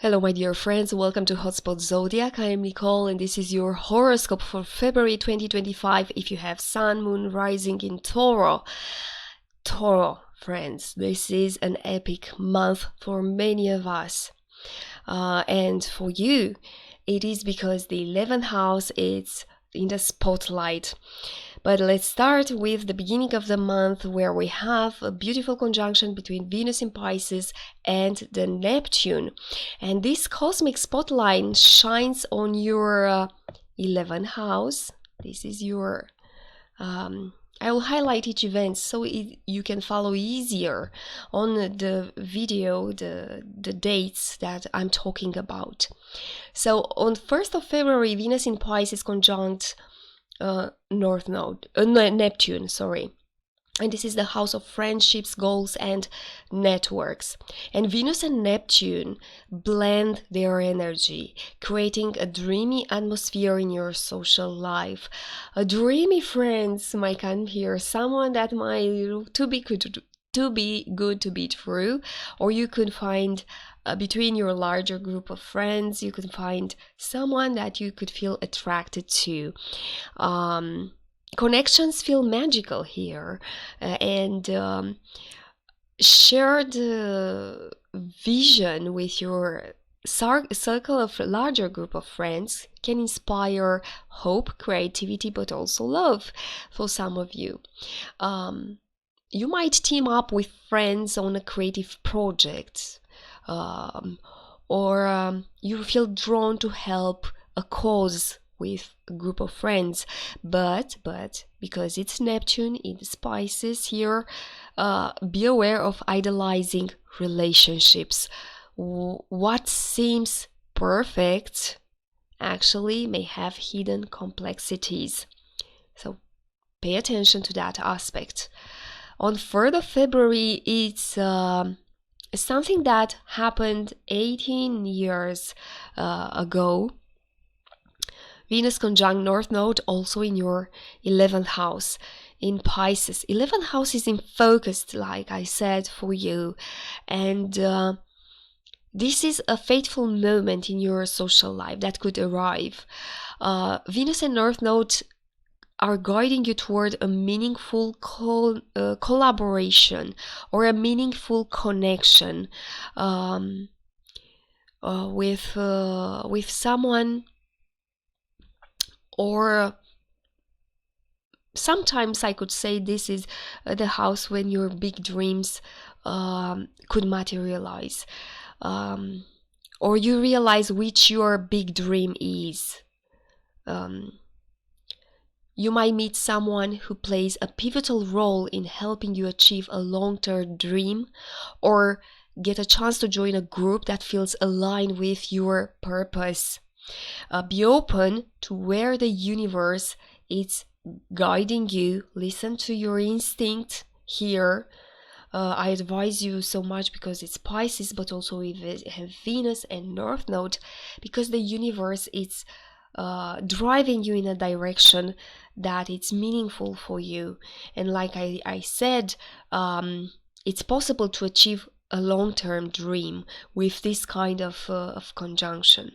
Hello, my dear friends. Welcome to Hotspot Zodiac. I am Nicole, and this is your horoscope for February 2025. If you have Sun, Moon, Rising in Tauro, friends, this is an epic month for many of us. And for you, it is because the 11th house is in the spotlight. But let's start with the beginning of the month, where we have a beautiful conjunction between Venus in Pisces and the Neptune. And this cosmic spotlight shines on your 11th house. This is your I will highlight each event so you can follow easier on the video, the dates that I'm talking about. So on 1st of February, Venus in Pisces conjunct Neptune, and this is the house of friendships, goals, and networks. And Venus and Neptune blend their energy, creating a dreamy atmosphere in your social life. A dreamy, friends, might come here, someone that might too be good to be true, or you could find between your larger group of friends, you could find someone that you could feel attracted to. Connections feel magical here, and shared vision with your circle of larger group of friends can inspire hope, creativity, but also love for some of you. You might team up with friends on a creative project, or you feel drawn to help a cause with a group of friends, but because it's Neptune, it's Pisces here, be aware of idolizing relationships. What seems perfect actually may have hidden complexities, so pay attention to that aspect. On 3rd of February, it's something that happened 18 years ago. Venus conjunct North Node, also in your 11th house in Pisces. 11th house is in focus, like I said, for you. And this is a fateful moment in your social life that could arrive. Venus and North Node are guiding you toward a meaningful collaboration or a meaningful connection with someone. Or sometimes I could say this is the house when your big dreams could materialize, or you realize which your big dream is. You might meet someone who plays a pivotal role in helping you achieve a long-term dream, or get a chance to join a group that feels aligned with your purpose. Be open to where the universe is guiding you. Listen to your instinct here. I advise you so much because it's Pisces, but also we have Venus and North Node, because the universe is driving you in a direction that it's meaningful for you. And like I said, it's possible to achieve a long-term dream with this kind of conjunction.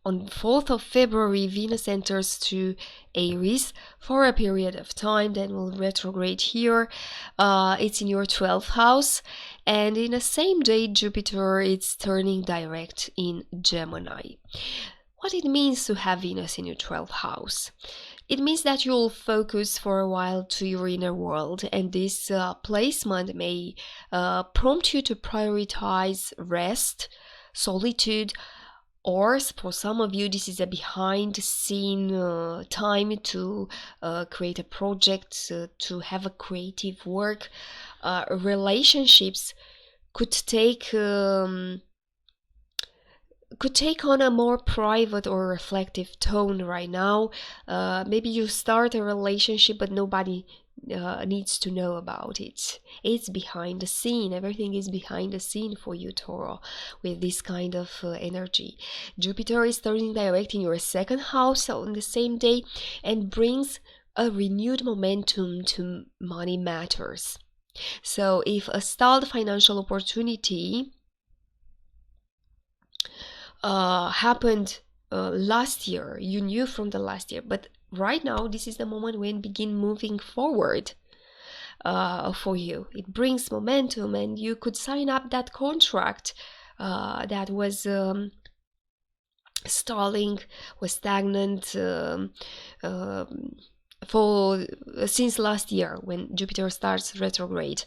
On 4th of February, Venus enters to Aries for a period of time, then will retrograde here. It's in your 12th house, and in the same day, Jupiter is turning direct in Gemini. What it means to have Venus in your 12th house? It means that you'll focus for a while to your inner world, and this placement may prompt you to prioritize rest, solitude, or for some of you, this is a behind-the-scene time to create a project, to have a creative work. Relationships could take on a more private or reflective tone right now. Maybe you start a relationship, but nobody needs to know about it. It's behind the scene. Everything is behind the scene for you, Tauro, with this kind of energy. Jupiter is turning direct in your 2nd house on the same day and brings a renewed momentum to money matters. So if a stalled financial opportunity happened last year. You knew from the last year, but right now this is the moment when begin moving forward for you. It brings momentum, and you could sign up that contract that was stalling, was stagnant for since last year when Jupiter starts retrograde.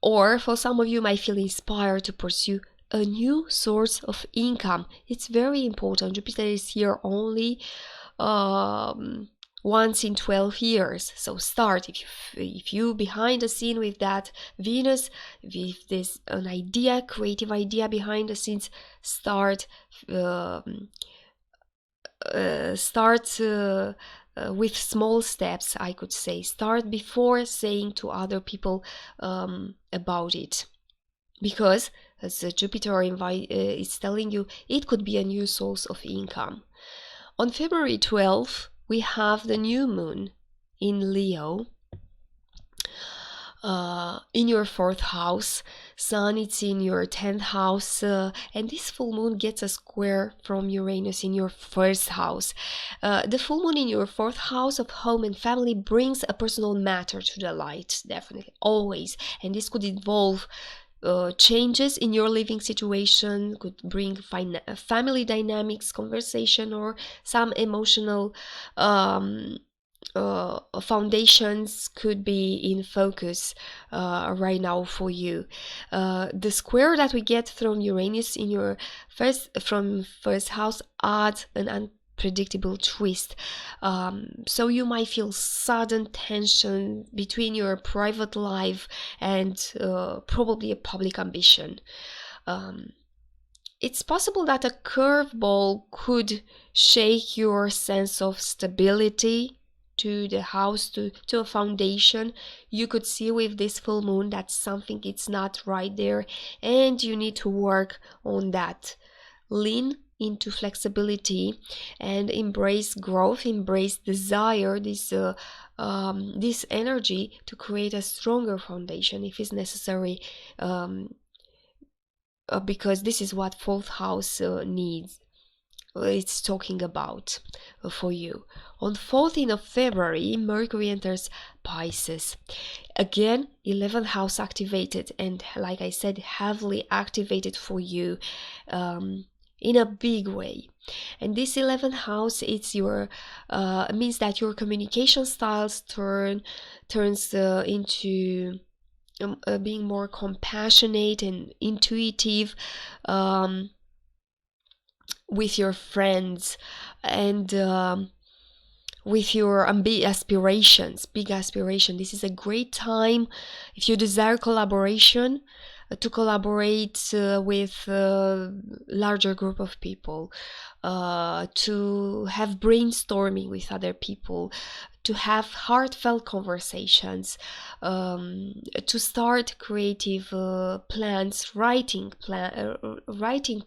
Or for some of you might feel inspired to pursue a new source of income. It's very important. Jupiter is here only once in 12 years. So start, if you behind the scene with that Venus, if there's an idea, creative idea behind the scenes, start with small steps, I could say. Start before saying to other people about it, because as Jupiter is telling you, it could be a new source of income. On February 12th, we have the new moon in Leo, in your 4th house. Sun, it's in your 10th house, and this full moon gets a square from Uranus in your 1st house. The full moon in your 4th house of home and family brings a personal matter to the light, definitely, always, and this could involve changes in your living situation, could bring family dynamics, conversation, or some emotional foundations could be in focus right now for you. The square that we get from Uranus in your first house adds an unpredictable twist. So you might feel sudden tension between your private life and probably a public ambition. It's possible that a curveball could shake your sense of stability to the house, to a foundation. You could see with this full moon that something it's not right there, and you need to work on that. Lean into flexibility and embrace growth, embrace desire, this energy to create a stronger foundation if it's necessary, because this is what 4th house needs. It's talking about for you. On 14th of February, Mercury enters Pisces. Again, 11th house activated, and like I said, heavily activated for you in a big way. And this 11th house, it's your means that your communication styles turns into being more compassionate and intuitive with your friends, and with your aspirations, big aspiration. This is a great time if you desire collaboration, to collaborate with a larger group of people, to have brainstorming with other people, to have heartfelt conversations, to start creative plans, writing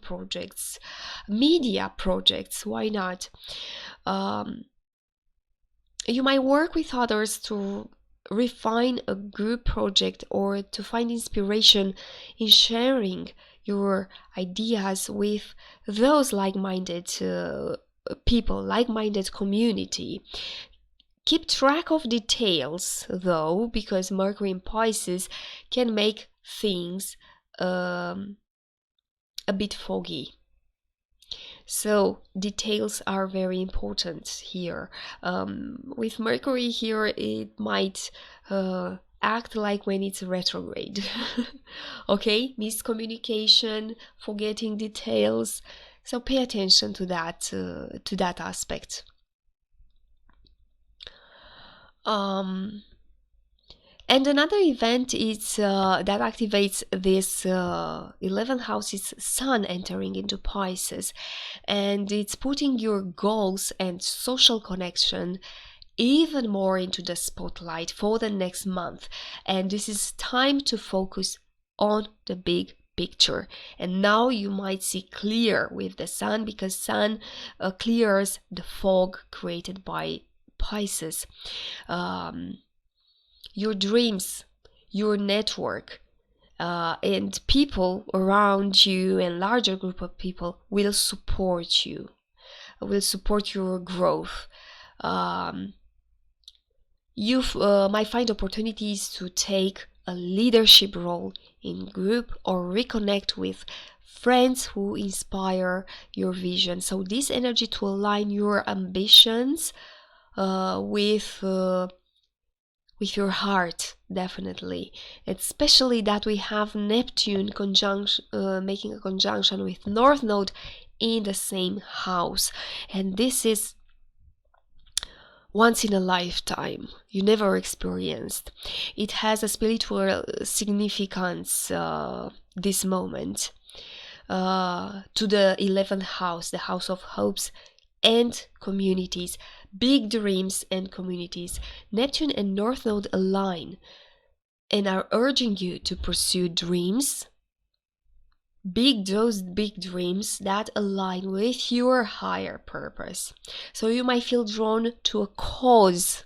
projects, media projects. Why not? You might work with others to refine a group project, or to find inspiration in sharing your ideas with those like-minded people, like-minded community. Keep track of details though, because Mercury in Pisces can make things a bit foggy. So details are very important here. With Mercury here, it might act like when it's retrograde. Okay, miscommunication, forgetting details. So pay attention to that aspect. And another event is that activates this 11th house is Sun entering into Pisces, and it's putting your goals and social connection even more into the spotlight for the next month. And this is time to focus on the big picture. And now you might see clear with the Sun, because Sun clears the fog created by Pisces. Your dreams, your network, and people around you and larger group of people will support you, will support your growth. You might find opportunities to take a leadership role in group or reconnect with friends who inspire your vision. So this energy to align your ambitions with your heart, definitely. Especially that we have Neptune making a conjunction with North Node in the same house, and this is once in a lifetime, you never experienced. It has a spiritual significance, this moment, to the 11th house, the house of hopes and communities, big dreams and communities. Neptune and North Node align and are urging you to pursue dreams, those big dreams that align with your higher purpose. So you might feel drawn to a cause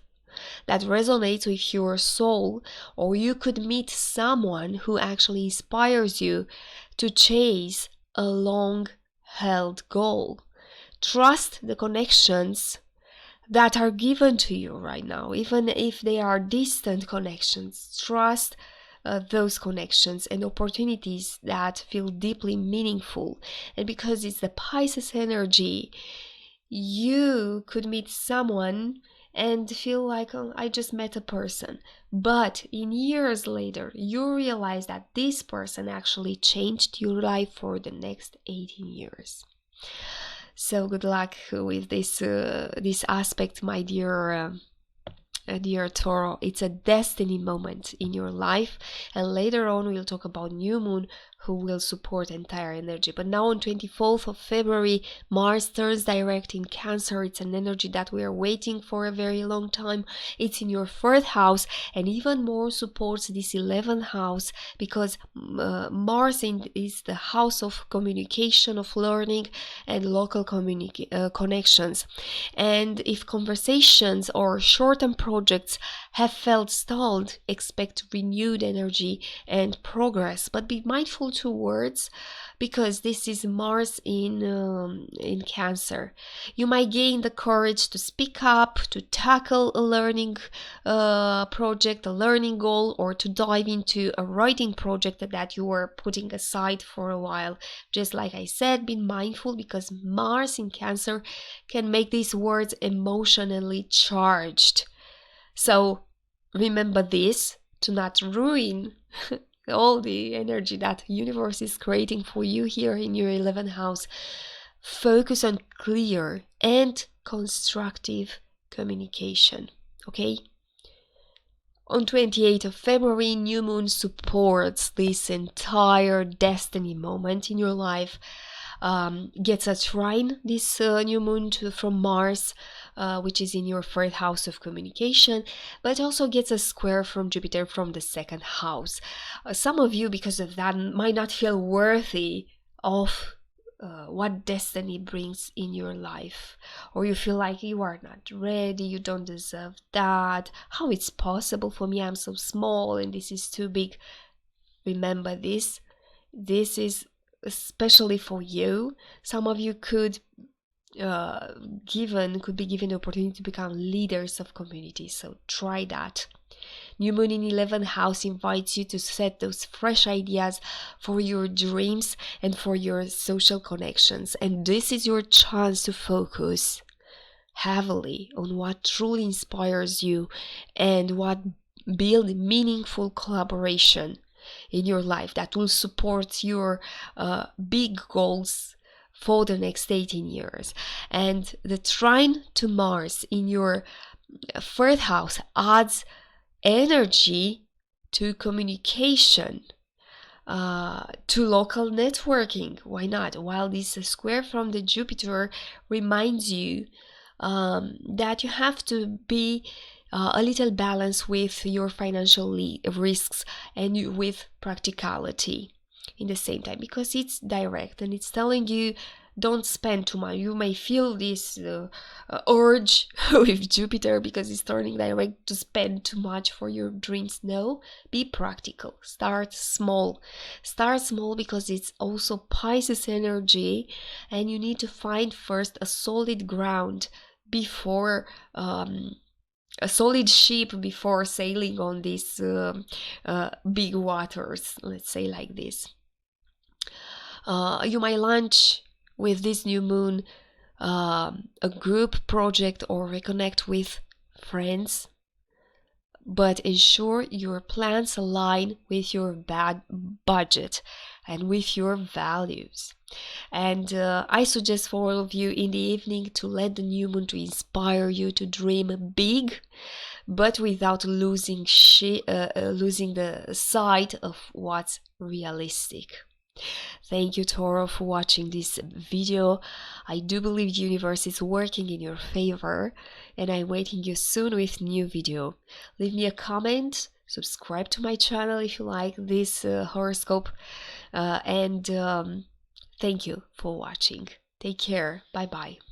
that resonates with your soul, or you could meet someone who actually inspires you to chase a long-held goal. Trust the connections that are given to you right now, even if they are distant connections. Trust those connections and opportunities that feel deeply meaningful. And because it's the Pisces energy, you could meet someone and feel like, oh, I just met a person. But in years later, you realize that this person actually changed your life for the next 18 years. So good luck with this aspect, my dear Tauruss. It's a destiny moment in your life, and later on we'll talk about new moon who will support entire energy. But now on 24th of February, Mars turns direct in Cancer. It's an energy that we are waiting for a very long time. It's in your 4th house and even more supports this 11th house, because Mars is the house of communication, of learning and local connections. And if conversations or short-term projects have felt stalled, expect renewed energy and progress. But be mindful towards, because this is Mars in Cancer. You might gain the courage to speak up, to tackle a learning project, a learning goal, or to dive into a writing project that you were putting aside for a while. Just like I said, be mindful, because Mars in Cancer can make these words emotionally charged. So remember this, to not ruin all the energy that the universe is creating for you here in your 11th house. Focus on clear and constructive communication, okay? On 28th of February, new moon supports this entire destiny moment in your life. Gets a trine, this new moon, from Mars, which is in your 4th house of communication, but also gets a square from Jupiter from the 2nd house. Some of you, because of that, might not feel worthy of what destiny brings in your life, or you feel like you are not ready, you don't deserve that, how it's possible for me, I'm so small and this is too big. Remember this is especially for you. Some of you could be given the opportunity to become leaders of communities, so try that. New moon in 11th house invites you to set those fresh ideas for your dreams and for your social connections, and this is your chance to focus heavily on what truly inspires you and what build meaningful collaboration in your life that will support your big goals for the next 18 years. And the trine to Mars in your 4th house adds energy to communication, to local networking. Why not? While this square from the Jupiter reminds you that you have to be a little balanced with your financial risks and with practicality in the same time, because it's direct and it's telling you don't spend too much. You may feel this urge with Jupiter because it's turning direct to spend too much for your dreams. No, be practical. Start small. Start small because it's also Pisces energy, and you need to find first a solid ground before a solid ship before sailing on these big waters, let's say like this. You might launch with this new moon a group project or reconnect with friends, but ensure your plans align with your budget and with your values. And I suggest for all of you in the evening to let the new moon to inspire you to dream big, but without losing the sight of what's realistic. Thank you, Tauro, for watching this video. I do believe the universe is working in your favor, and I'm waiting you soon with new video. Leave me a comment, subscribe to my channel if you like this horoscope, and thank you for watching. Take care. Bye bye.